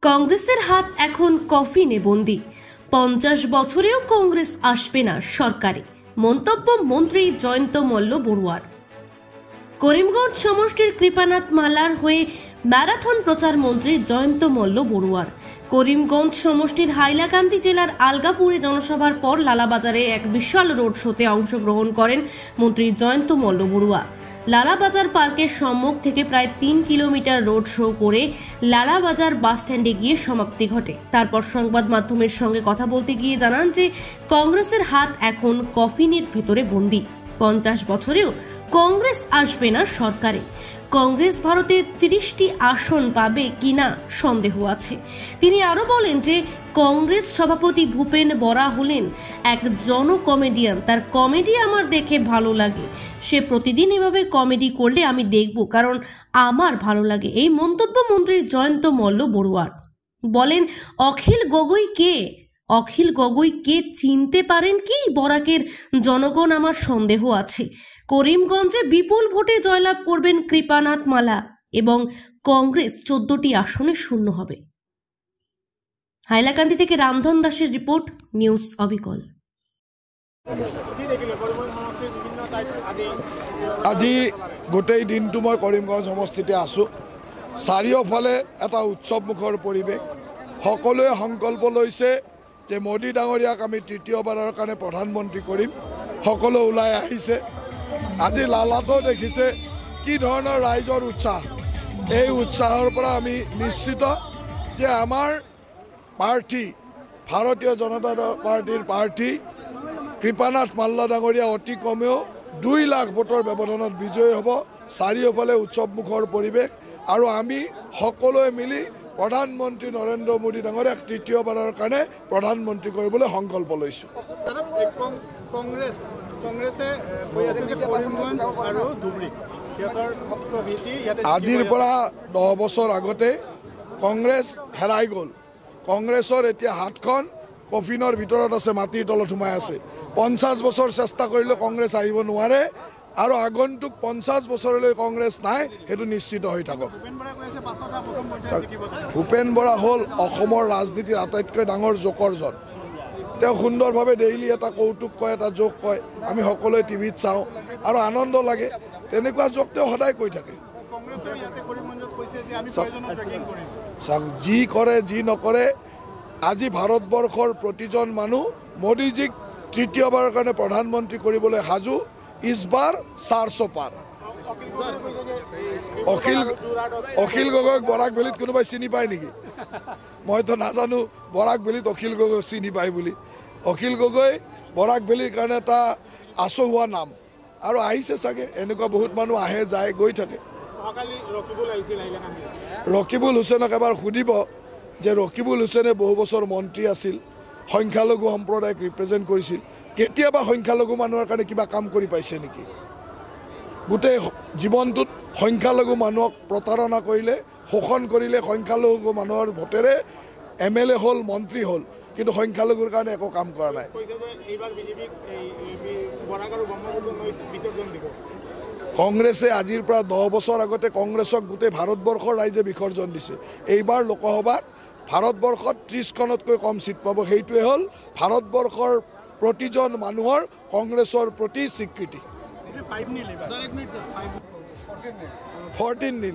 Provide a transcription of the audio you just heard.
কংগ্রেসের হাত এখন কফিনে বন্দী। 50 বছরেও কংগ্রেস আসবে না সরকারে, মন্তব্য মন্ত্রী জয়ন্ত মল্ল বড়ুয়ার। করিমগঞ্জ সমষ্টির কৃপানাথ মালার হয়ে ম্যারাথন প্রচার মন্ত্রী জয়ন্ত মল্ল বড়ুয়ার। করিমগঞ্জ সমষ্টির হাইলাকান্দি জেলার আলগাপুরে জনসভার পর লালাবাজারে এক বিশাল রোড শোতে অংশগ্রহণ করেন মন্ত্রী জয়ন্ত মল্ল বড়ুয়া। লালাবাজার পার্কের সম্মুখ থেকে প্রায় 3 কিলোমিটার রোড শো করে লালাবাজার বাস স্ট্যান্ডে গিয়ে সমাপ্তি ঘটে। তারপর সংবাদ মাধ্যমের সঙ্গে কথা বলতে গিয়ে জানান যে কংগ্রেসের হাত এখন কফিনের ভেতরে বন্দী। 50 বছরেও কংগ্রেস আসবে না সরকারে। কংগ্রেস ভারতে 30টি আসন পাবে কিনা সন্দেহ আছে। তিনি আরো বলেন যে কংগ্রেস সভাপতি ভূপেন বরা হলেন এক জনকমেডিয়ান। তার কমেডি আমার দেখে ভালো লাগে। সে প্রতিদিন এভাবে কমেডি করলে আমি দেখব, কারণ আমার ভালো লাগে। এই মন্তব্য মন্ত্রী জয়ন্ত মল্ল বড়ুয়ার। বলেন, অখিল গগৈ কে? অখিল গগৈকে চিনতে পারেন কি বরাকের জনগণ? আমার সন্দেহ আছে। করিমগঞ্জে বিপুল ভোটে জয়লাভ করবেন কৃপানাথ মালা এবং কংগ্রেস 14টি আসনে শূন্য হবে। হাইলাকান্দি থেকে রামধন দাসের রিপোর্ট, নিউজ অবিকল। আজি গোটেই দিনটো মই কৰিমগঞ্জ সমষ্টিতে আছোঁ। চাৰিওফালে এটা উৎসৱমুখৰ পৰিৱেশ। সকলোৱে সংকল্প লৈছে যে মোদী ডাঙৰীয়াক আমি তৃতীয়বাৰৰ কাৰণে প্ৰধানমন্ত্ৰী কৰিম। সকলো ওলাই আহিছে। আজি লালাতো দেখিছে কি ধৰণৰ ৰাইজৰ উৎসাহ। এই উৎসাহৰ পৰা আমি নিশ্চিত যে আমাৰ প্ৰাৰ্থী, ভাৰতীয় জনতা পাৰ্টিৰ প্ৰাৰ্থী কৃপানাথ মাল্ল ডাঙৰীয়া অতি কমেও 2 লাখ ভোটৰ ব্যৱধানত বিজয়ী হ'ব। চাৰিওফালে উৎসৱমুখৰ পৰিৱেশ আৰু আমি সকলোৱে মিলি প্ৰধানমন্ত্ৰী নৰেন্দ্ৰ মোদী ডাঙৰীয়াক তৃতীয়বাৰৰ কাৰণে প্ৰধানমন্ত্ৰী কৰিবলৈ সংকল্প লৈছোঁ। আজিৰ পৰা 10 বছৰ আগতে কংগ্ৰেছ হেৰাই গ'ল। কংগ্ৰেছৰ এতিয়া হাতখন কফিনৰ ভিতৰত আছে, মাটিৰ তলত সোমাই আছে। 50 বছৰ চেষ্টা কৰিলে কংগ্ৰেছ আহিব নোৱাৰে আৰু আগন্তুক 50 বছৰলৈ কংগ্ৰেছ নাই, সেইটো নিশ্চিত হৈ থাকক। ভূপেন বৰা হ'ল অসমৰ ৰাজনীতিৰ আটাইতকৈ ডাঙৰ জোকৰজন। তেওঁ সুন্দৰভাৱে ডেইলি এটা কৌতুক কয়, এটা জোক কয়। আমি সকলোৱে টিভিত চাওঁ আৰু আনন্দ লাগে। তেনেকুৱা জোক তেওঁ সদায় কৈ থাকে। যি কৰে যি নকৰে, আজি ভাৰতবৰ্ষৰ প্ৰতিজন মানুহ মোদীজীক তৃতীয়বাৰৰ কাৰণে প্ৰধানমন্ত্ৰী কৰিবলৈ সাজু। ইছবাৰ 400 পাৰ। অখিল গগৈক বৰাক ভেলীত কোনোবাই চিনি পায় নেকি? মইতো নাজানো বৰাক ভেলীত অখিল গগৈক চিনি পায় বুলি। অখিল গগৈ বৰাক ভেলীৰ কাৰণে এটা আচহুৱা নাম আৰু আহিছে চাগে। এনেকুৱা বহুত মানুহ আহে যায় গৈ থাকে। ৰকিবুল হুছেইনক এবাৰ সুধিব যে ৰকিবুল হুছেইনে বহু বছৰ মন্ত্ৰী আছিল, সংখ্যালঘু সম্প্ৰদায়ক ৰিপ্ৰেজেণ্ট কৰিছিল। কেতিয়াবা সংখ্যালঘু মানুহৰ কাৰণে কিবা কাম কৰি পাইছে নেকি? গোটেই জীৱনটোত সংখ্যালঘু মানুহক প্ৰতাৰণা কৰিলে, শোষণ কৰিলে। সংখ্যালঘু মানুহৰ ভোটেৰে MLA হ'ল, মন্ত্ৰী হ'ল, কিন্তু সংখ্যালঘুৰ কাৰণে একো কাম কৰা নাই। কংগ্ৰেছে আজিৰ পৰা 10 বছৰ আগতে কংগ্ৰেছক গোটেই ভাৰতবৰ্ষৰ ৰাইজে বিসৰ্জন দিছে। এইবাৰ লোকসভাত ভাৰতবৰ্ষত 30খনতকৈ কম চিট পাব। সেইটোৱে হ'ল ভাৰতবৰ্ষৰ প্ৰতিজন মানুহৰ কংগ্ৰেছৰ প্ৰতি স্বীকৃতি। 14 নিল।